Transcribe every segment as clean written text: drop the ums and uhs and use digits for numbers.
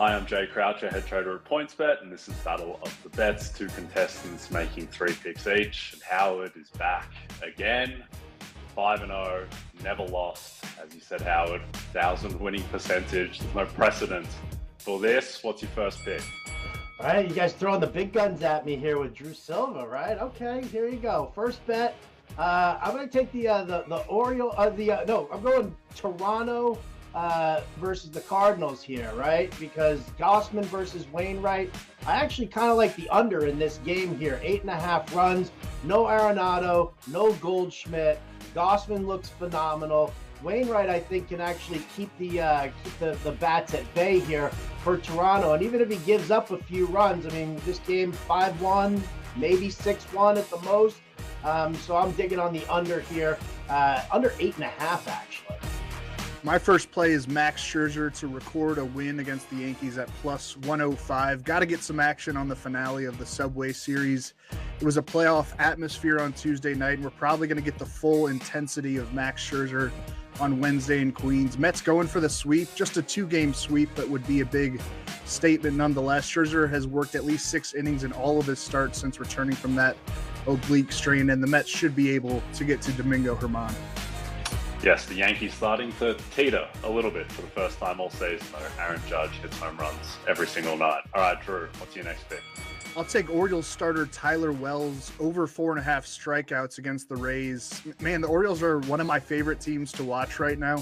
Hi, I'm Jay Croucher, head trader at PointsBet, and this is Battle of the Bets. Two contestants making 3 picks each, and Howard is back again. 5-0, never lost. As you said, Howard, 1,000 winning percentage. There's no precedent for this. What's your first pick? All right, you guys throwing the big guns at me here with Drew Silva, right? Okay, here you go. First bet. I'm going to take the Orioles. I'm going Toronto versus the Cardinals here, right? Because Gausman versus Wainwright. I actually kind of like the under in this game here. 8.5 runs. No Arenado, no Goldschmidt. Gausman looks phenomenal. Wainwright, I think, can actually keep the bats at bay here for Toronto. And even if he gives up a few runs, I mean, this game 5-1, maybe 6-1 at the most. So I'm digging on the under here, under 8.5 actually. My first play is Max Scherzer to record a win against the Yankees at plus 105. Got to get some action on the finale of the Subway Series. It was a playoff atmosphere on Tuesday night, and we're probably going to get the full intensity of Max Scherzer on Wednesday in Queens. Mets going for the sweep, just a 2-game sweep, but would be a big statement nonetheless. Scherzer has worked at least 6 innings in all of his starts since returning from that oblique strain, and the Mets should be able to get to Domingo Germán. Yes, the Yankees starting to teeter a little bit for the first time all season, though. Aaron Judge hits home runs every single night. All right, Drew, what's your next pick? I'll take Orioles starter Tyler Wells over 4.5 strikeouts against the Rays. Man, the Orioles are one of my favorite teams to watch right now.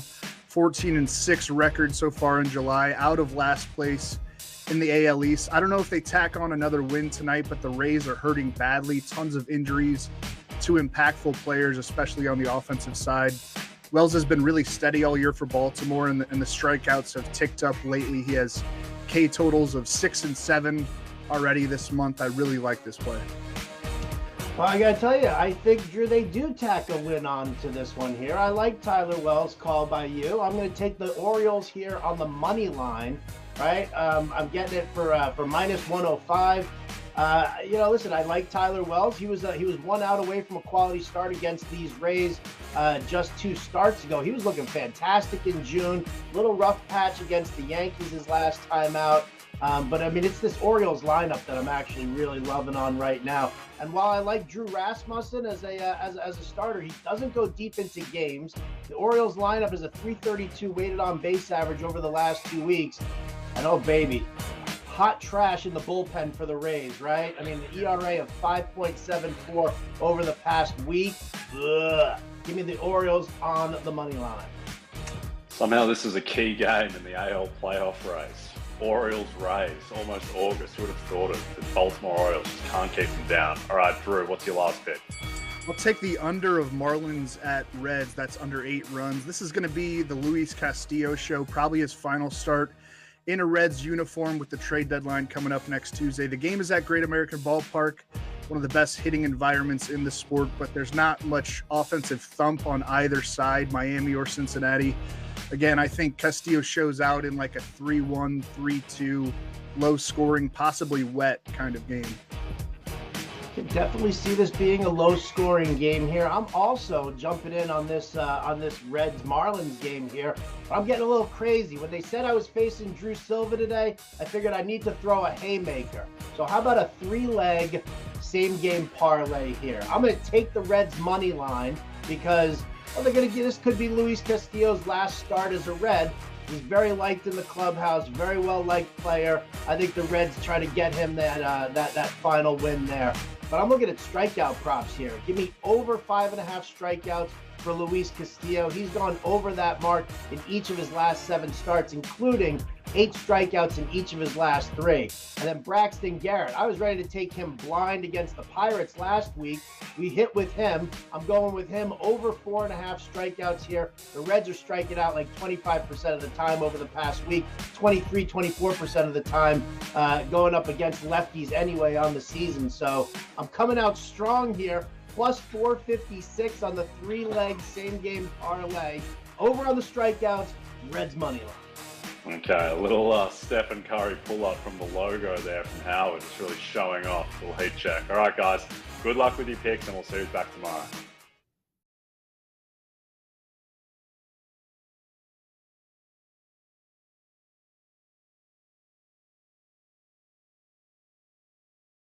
14-6 record so far in July, out of last place in the AL East. I don't know if they tack on another win tonight, but the Rays are hurting badly. Tons of injuries to impactful players, especially on the offensive side. Wells has been really steady all year for Baltimore, and the strikeouts have ticked up lately. He has K totals of 6 and 7 already this month. I really like this play. Well, I got to tell you, I think, Drew, they do tack a win on to this one here. I like Tyler Wells' call by you. I'm going to take the Orioles here on the money line, right? I'm getting it for minus 105. Listen, I like Tyler Wells. He was 1 out away from a quality start against these Rays just 2 starts ago. He was looking fantastic in June. Little rough patch against the Yankees his last time out. But I mean, it's this Orioles lineup that I'm actually really loving on right now. And while I like Drew Rasmussen as a starter, he doesn't go deep into games. The Orioles lineup is a 332 weighted on base average over the last 2 weeks. And oh baby, hot trash in the bullpen for the Rays, right? I mean, the ERA of 5.74 over the past week. Ugh. Give me the Orioles on the money line. Somehow this is a key game in the AL playoff race. Orioles-Rays, almost August. Who would have thought it? The Baltimore Orioles just can't keep them down. All right, Drew, what's your last pick? I'll take the under of Marlins-Reds. That's under 8 runs. This is going to be the Luis Castillo show, probably his final start in a Reds uniform with the trade deadline coming up next Tuesday. The game is at Great American Ballpark, one of the best hitting environments in the sport, but there's not much offensive thump on either side, Miami or Cincinnati. Again, I think Castillo shows out in like a 3-1, 3-2, low scoring, possibly wet kind of game. Can definitely see this being a low-scoring game here. I'm also jumping in on this Reds-Marlins game here. But I'm getting a little crazy. When they said I was facing Drew Silva today, I figured I need to throw a haymaker. So how about a 3-leg same-game parlay here? I'm going to take the Reds money line because they're going to get this. Could be Luis Castillo's last start as a Red. He's very liked in the clubhouse, very well-liked player. I think the Reds try to get him that final win there. But I'm looking at strikeout props here. Give me over 5.5 strikeouts for Luis Castillo. He's gone over that mark in each of his last 7 starts, including 8 strikeouts in each of his last 3. And then Braxton Garrett, I was ready to take him blind against the Pirates last week. We hit with him. I'm going with him over 4.5 strikeouts here. The Reds are striking out like 25% of the time over the past week, 23, 24% of the time going up against lefties anyway on the season. So I'm coming out strong here. Plus 456 on the 3-leg same-game parlay. Over on the strikeouts, Reds money line. Okay, a little Stephen Curry pull-up from the logo there from Howard. It's really showing off. Little heat check. All right, guys. Good luck with your picks, and we'll see you back tomorrow.